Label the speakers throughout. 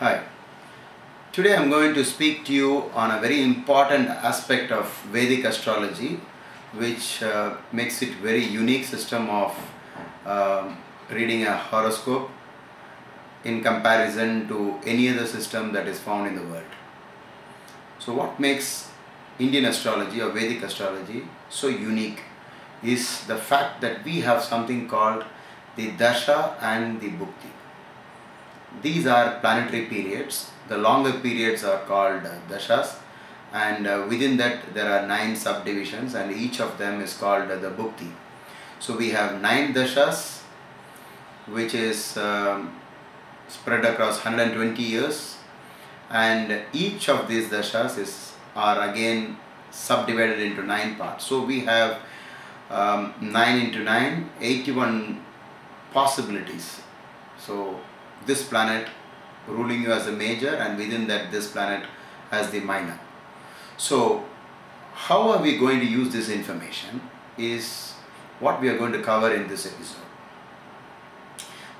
Speaker 1: Hi. Today I am going to speak to you on a very important aspect of Vedic astrology, which makes it very unique system of reading a horoscope in comparison to any other system that is found in the world. So what makes Indian astrology or Vedic astrology so unique is the fact that we have something called the Dasha and the Bhukti. These are planetary periods. The longer periods are called dashas, and within that there are 9 subdivisions, and each of them is called the Bhukti. So we have 9 dashas, which is spread across 120 years, and each of these dashas are again subdivided into 9 parts. So we have 9 into 9, 81 possibilities. So this planet ruling you as a major, and within that this planet as the minor. So how are we going to use this information is what we are going to cover in this episode.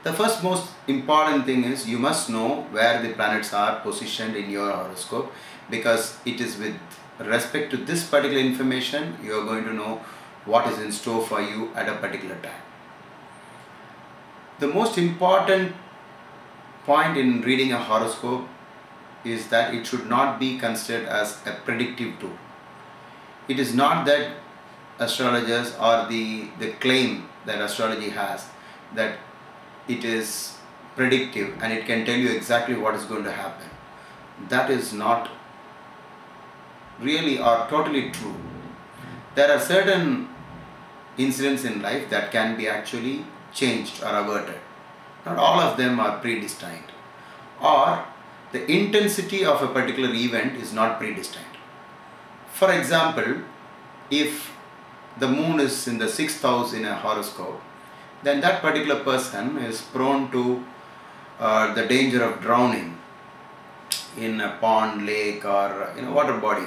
Speaker 1: The first most important thing is you must know where the planets are positioned in your horoscope, because it is with respect to this particular information you are going to know what is in store for you at a particular time. The most important point in reading a horoscope is that it should not be considered as a predictive tool. It is not that astrologers, or the claim that astrology has, that it is predictive and it can tell you exactly what is going to happen. That is not really or totally true. There are certain incidents in life that can be actually changed or averted. Not all of them are predestined, or the intensity of a particular event is not predestined. For example, if the moon is in the 6th house in a horoscope, then that particular person is prone to the danger of drowning in a pond, lake, or in a water body.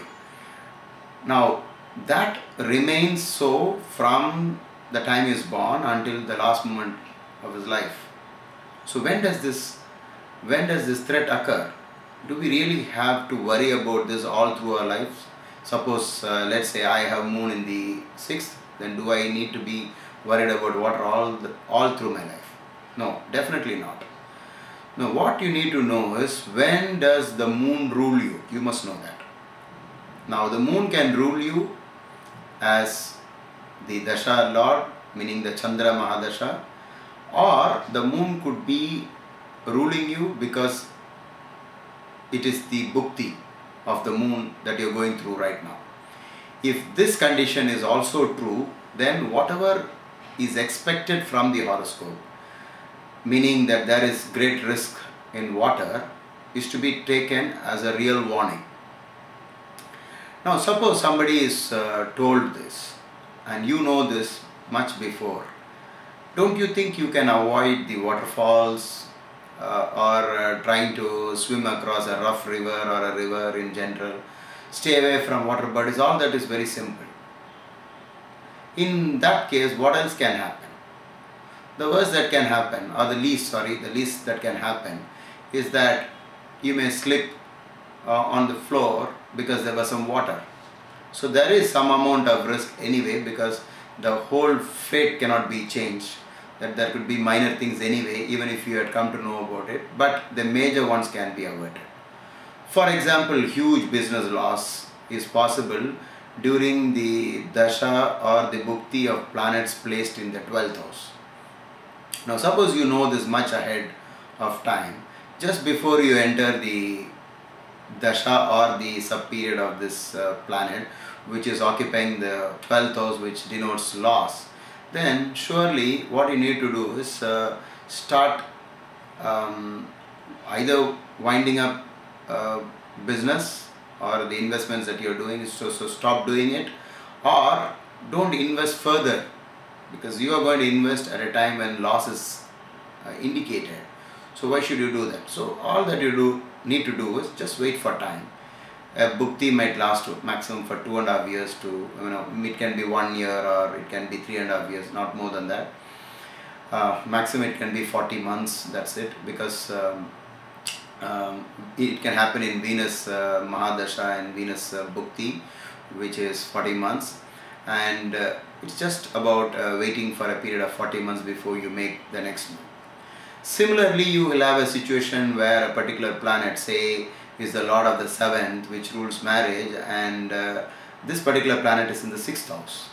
Speaker 1: Now that remains so from the time he is born until the last moment of his life. So when does this threat occur? Do we really have to worry about this all through our lives? Suppose let's say I have moon in the 6th, then do I need to be worried about water all through my life? No, definitely not. Now what you need to know is, when does the moon rule you? You must know that. Now the moon can rule you as the Dasha Lord, meaning the Chandra Mahadasha, or the moon could be ruling you because it is the Bhukti of the moon that you are going through right now. If this condition is also true, then whatever is expected from the horoscope, meaning that there is great risk in water, is to be taken as a real warning. Now suppose somebody is told this, and you know this much before. Don't you think you can avoid the waterfalls or trying to swim across a rough river or a river in general? Stay away from water bodies. All that is very simple. In that case, what else can happen? The worst that can happen, or the least that can happen, is that you may slip on the floor because there was some water. So there is some amount of risk anyway, because the whole fate cannot be changed. That there could be minor things anyway, even if you had come to know about it, but the major ones can be averted. For example, huge business loss is possible during the Dasha or the Bhukti of planets placed in the 12th house. Now suppose you know this much ahead of time, just before you enter the Dasha or the sub-period of this planet, which is occupying the 12th house, which denotes loss, then surely what you need to do is start either winding up business or the investments that you are doing, so stop doing it, or don't invest further, because you are going to invest at a time when loss is indicated. So why should you do that? So all that you need to do is just wait for time. A Bhukti might last maximum for 2.5 years to, it can be 1 year, or it can be 3.5 years, not more than that. Maximum it can be 40 months, that's it, because It can happen in Venus Mahadasha and Venus Bhukti, which is 40 months, and it's just about waiting for a period of 40 months before you make the next move. Similarly, you will have a situation where a particular planet, say, is the Lord of the 7th, which rules marriage, and this particular planet is in the 6th house.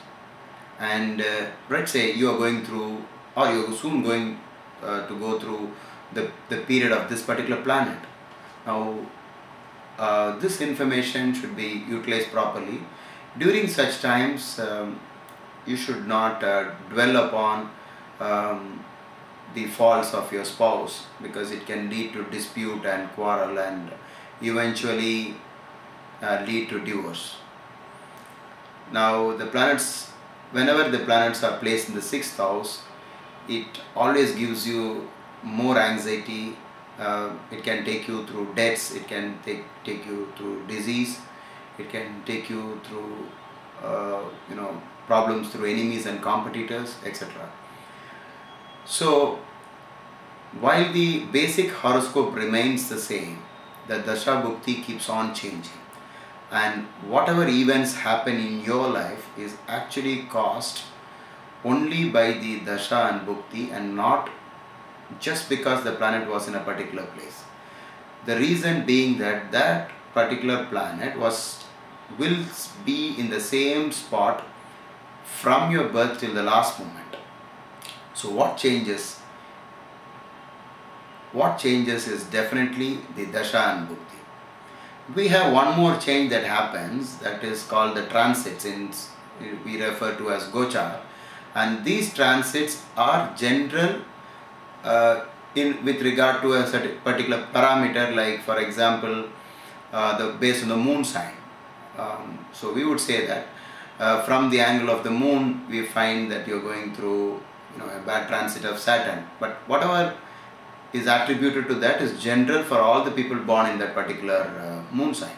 Speaker 1: And let's say you are going through, or you're soon going to go through the period of this particular planet. Now, this information should be utilized properly. During such times, you should not dwell upon the faults of your spouse, because it can lead to dispute and quarrel and eventually lead to divorce. Now, the planets, whenever the planets are placed in the 6th house, it always gives you more anxiety. It can take you through debts, it can take you through disease, it can take you through problems through enemies and competitors, etc. So while the basic horoscope remains the same, the Dasha Bhukti keeps on changing, and whatever events happen in your life is actually caused only by the Dasha and Bhukti, and not just because the planet was in a particular place. The reason being that that particular planet will be in the same spot from your birth till the last moment. So what changes? What changes is definitely the Dasha and Bhukti. We have one more change that happens, that is called the transits, we refer to as Gochar, and these transits are general with regard to a certain particular parameter, like for example based on the moon sign. So we would say that from the angle of the moon we find that you're going through a bad transit of Saturn, but whatever is attributed to that is general for all the people born in that particular moon sign.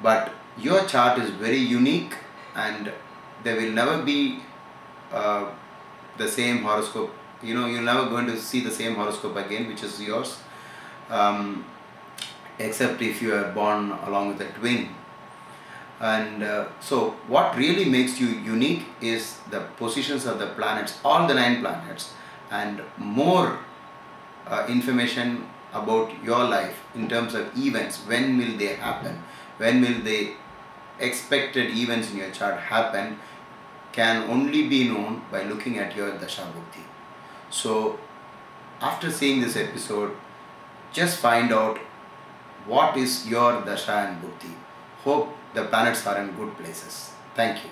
Speaker 1: But your chart is very unique, and there will never be the same horoscope. You're never going to see the same horoscope again which is yours, except if you are born along with a twin. And so what really makes you unique is the positions of the planets, all the 9 planets, and more information about your life in terms of events. When will they happen? When will the expected events in your chart happen? Can only be known by looking at your Dasha Bhukti. So after seeing this episode, just find out what is your Dasha and Bhukti. Hope the planets are in good places. Thank you.